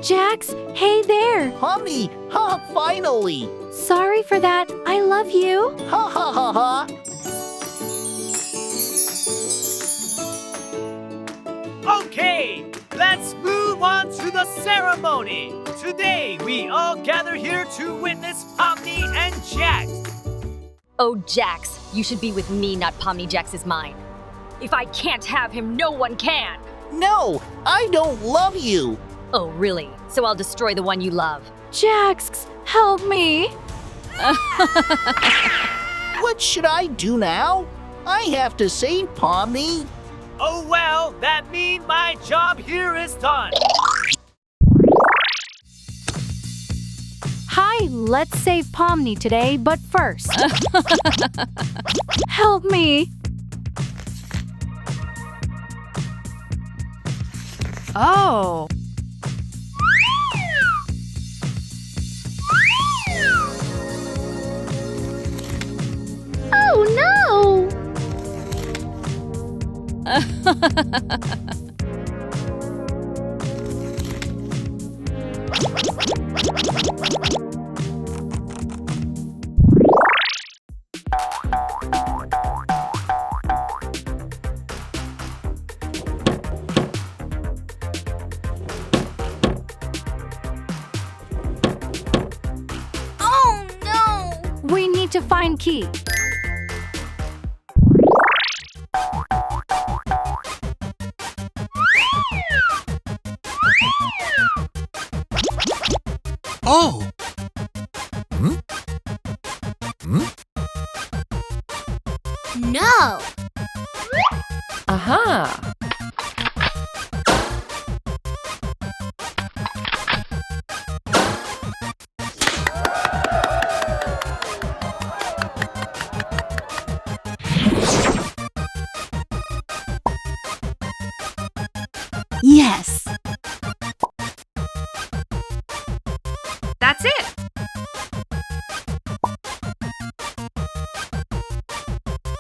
Jax, hey there. Pomni, ha, finally. Sorry for that. I love you. Ha ha ha ha. Okay, let's move on to the ceremony. Today, we all gather here to witness Pomni and Jax. Oh, Jax, you should be with me, not Pomni. Jax is mine. If I can't have him, no one can. No, I don't love you. Oh, really? So I'll destroy the one you love. Jax, help me. What should I do now? I have to save Pomni. Oh well, that means my job here is done. Hi, let's save Pomni today, but first. Help me. Oh. Oh no! Oh, no! We need to find key. Oh! Hmm? Hmm? No! Aha! Yes! That's it!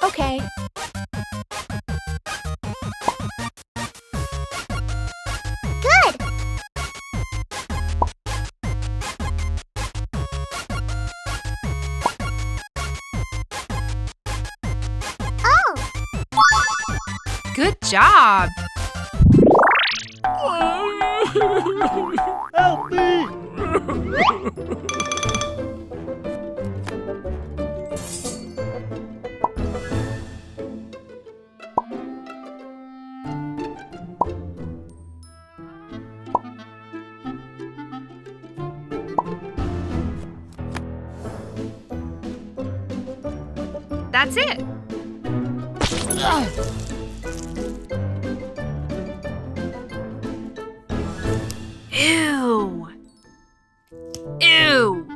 Okay. Good! Oh! Good job! Help me. That's it! Ew! Ew!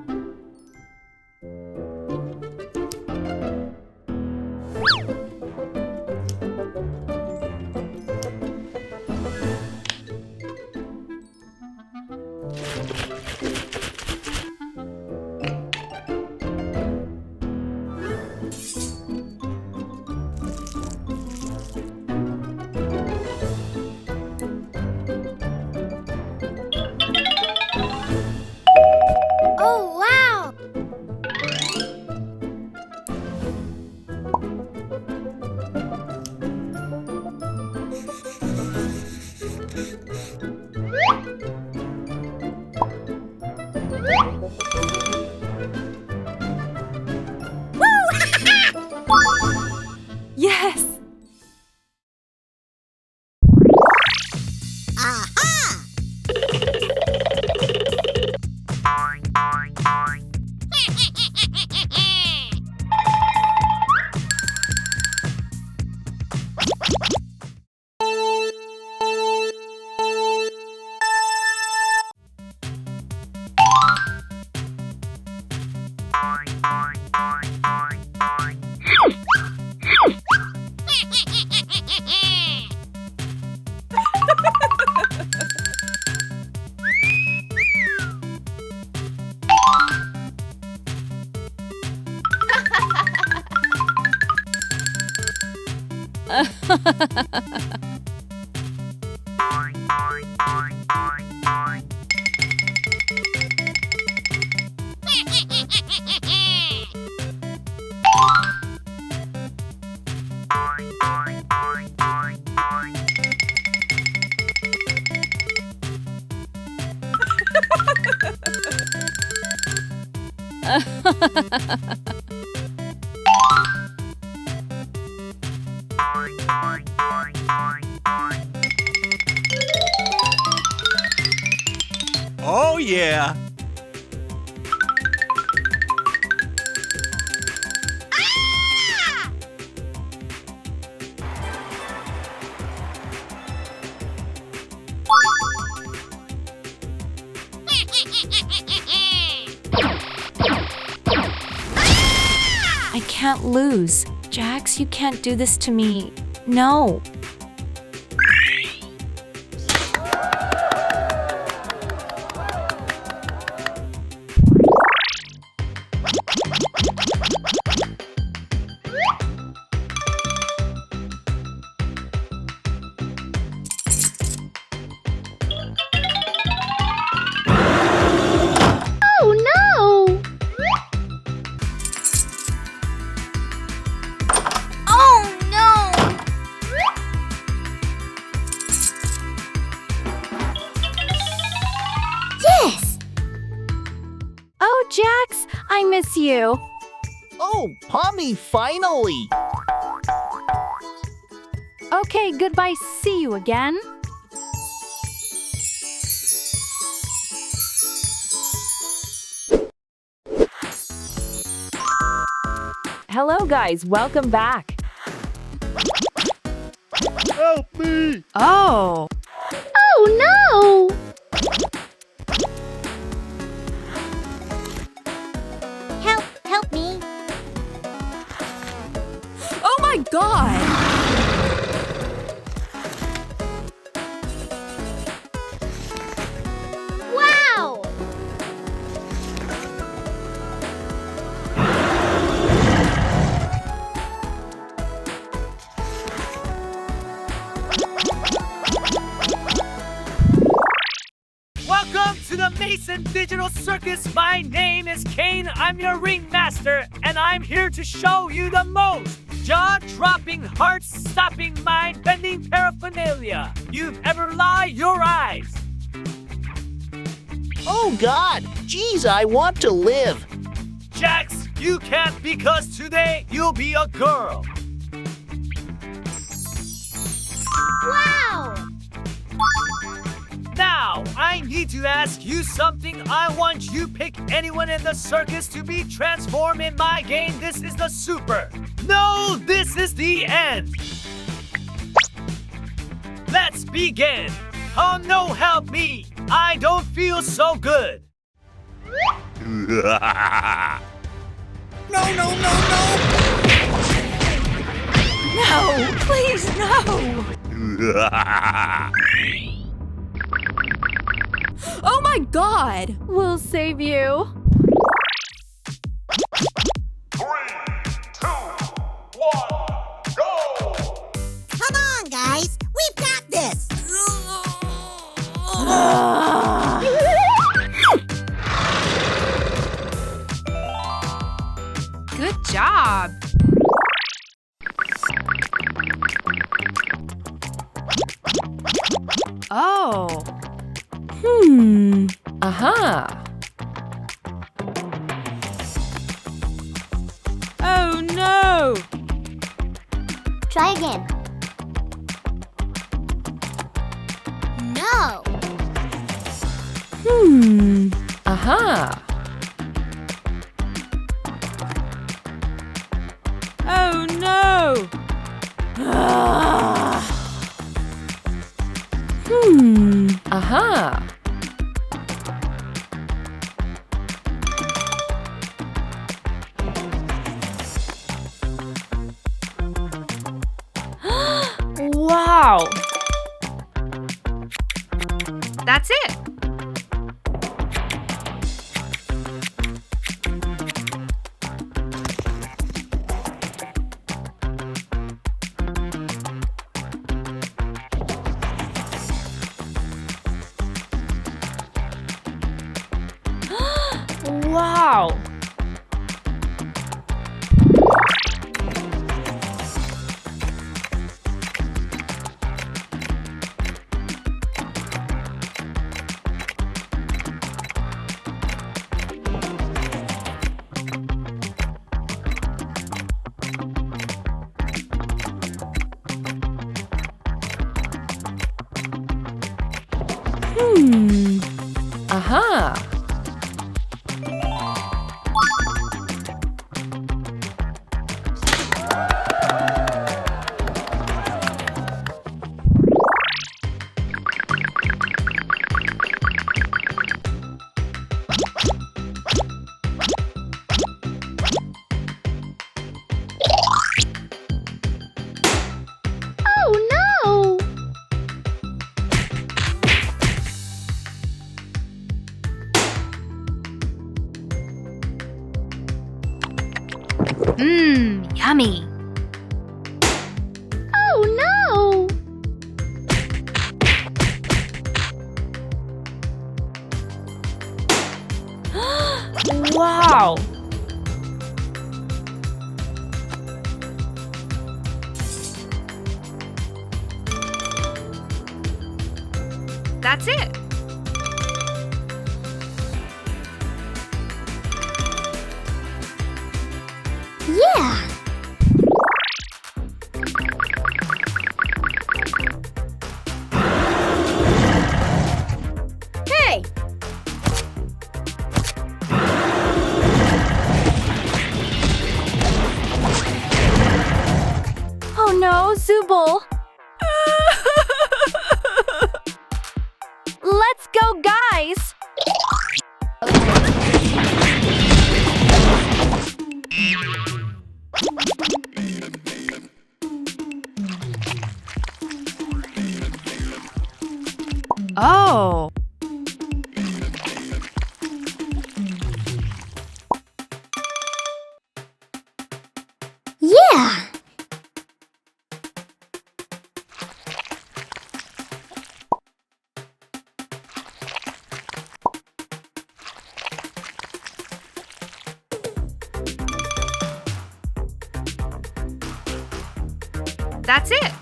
Oh, wow! Yes! Aha! Oh, yeah. I can't lose. Jax, you can't do this to me. No. Oh no! Oh no! Yes! Oh, Jax, I miss you. Oh, Pomni, finally! Okay, goodbye. See you again. Hello, guys. Welcome back. Help me! Oh. Oh no! Help me. Oh my God. Wow! Welcome to the Mason Digital Circus. My name is Kane. I'm your ringmaster, and I'm here to show you the most jaw-dropping, heart-stopping, mind-bending paraphernalia you've ever laid your eyes. Oh God! Geez, I want to live! Jax, you can't because today you'll be a girl. Wow! Now, I need to ask you something. I want you pick anyone in the circus to be transformed in my game. This is the super. No, this is the end. Let's begin. Oh no, help me. I don't feel so good. No, no, no, No, please, no. no! Oh my God. We'll save you. 3, 2, 1, go! Come on, guys! We've got this! Good job. Oh. Aha. Oh no. Try again. No! Aha. Oh no. Aha. Wow. That's it! Wow. Aha! Yummy. Wow! That's it. Yeah. Hey! Oh no, Zubul. Let's go, guys. Oh. Yeah. That's it.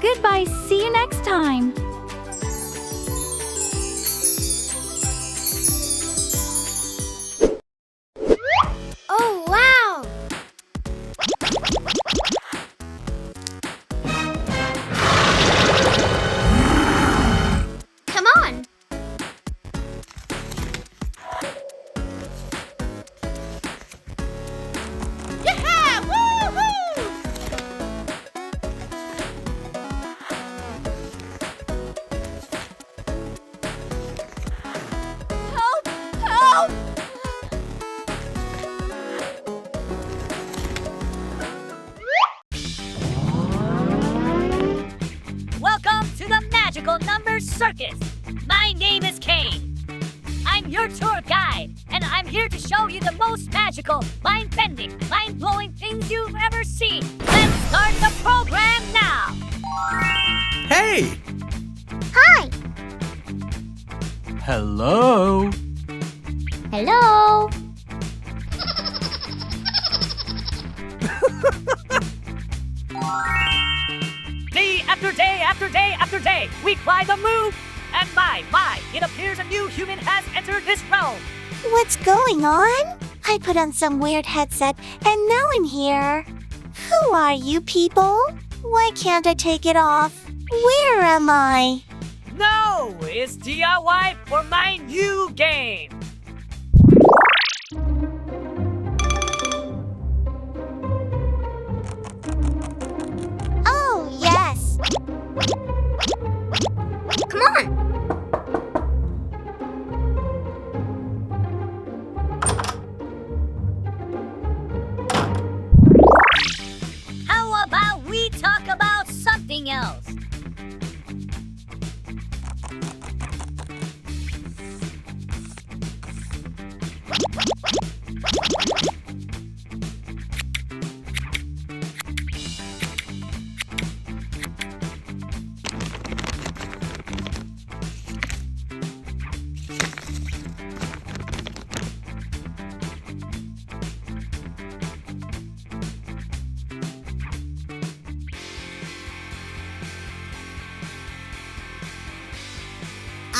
Goodbye. See you next time. Oh, wow. Come on. Yeah! Woo-hoo! Help! Help! Welcome to the Magical Number Circus! My name is Kane. I'm your tour guide, and I'm here to show you the most magical, mind-bending, mind-blowing things you've ever seen. Let's start the program now! Hey! Hi. Hello? Hello. Day after day after day after day, we fly the moon. And my, it appears a new human has entered this realm. What's going on? I put on some weird headset and now I'm here. Who are you people? Why can't I take it off? Where am I? No, it's DIY for my new game. Oh, yes. Come on. How about we talk about something else?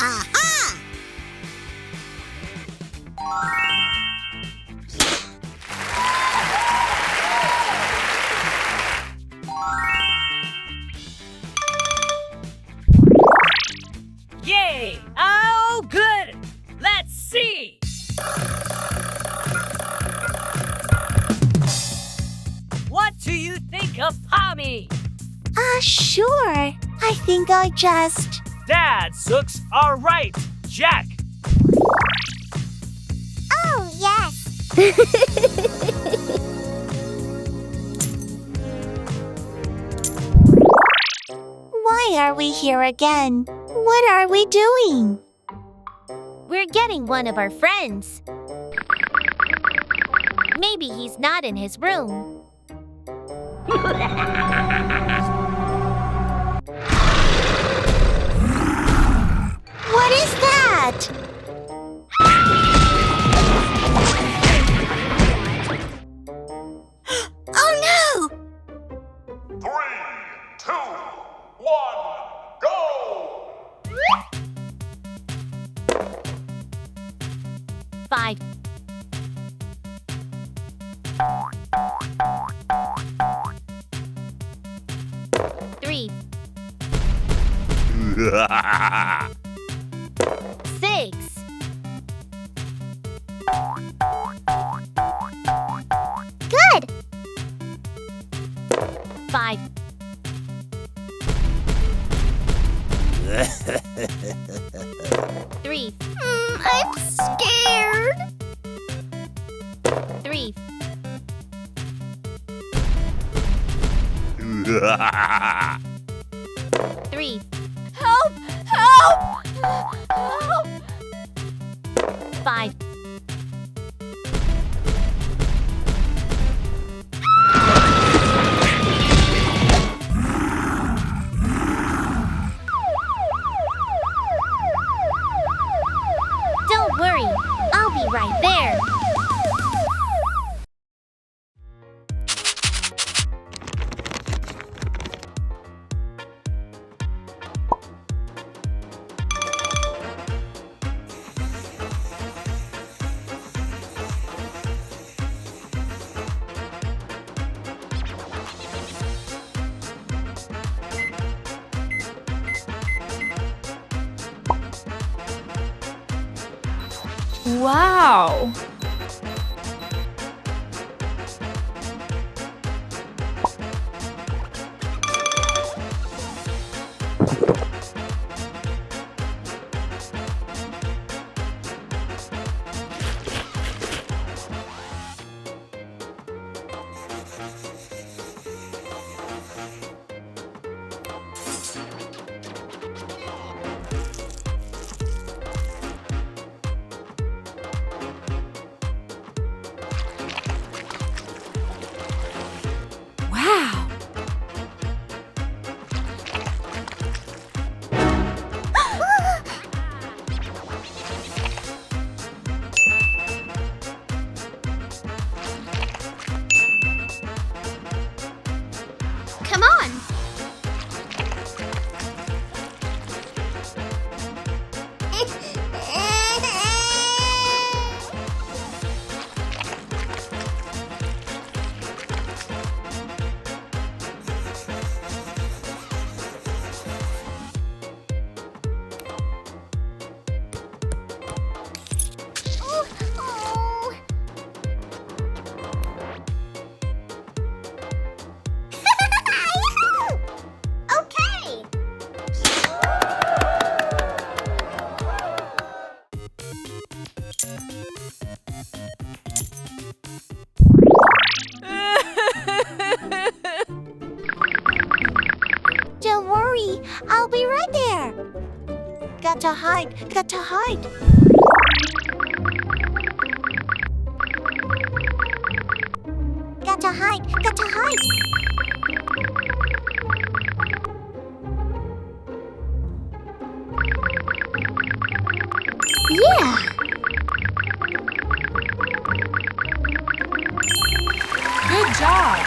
Aha! Yay! Oh, good! Let's see! What do you think of Pomni? Sure. I think I just... Dad, Sooks are right. Jack. Oh, yes. Why are we here again? What are we doing? We're getting one of our friends. Maybe he's not in his room. What is that? Oh no! 3, 2, 1, go! 5. 3. 6. 5. 3. I'm scared. 3. 3. Help! Help! Help! 5. Don't worry, I'll be right there. Wow! Wow! Come on! Okay! Don't worry, I'll be right there. Got to hide, got to hide. Got to hide, got to hide. Yeah. Good job!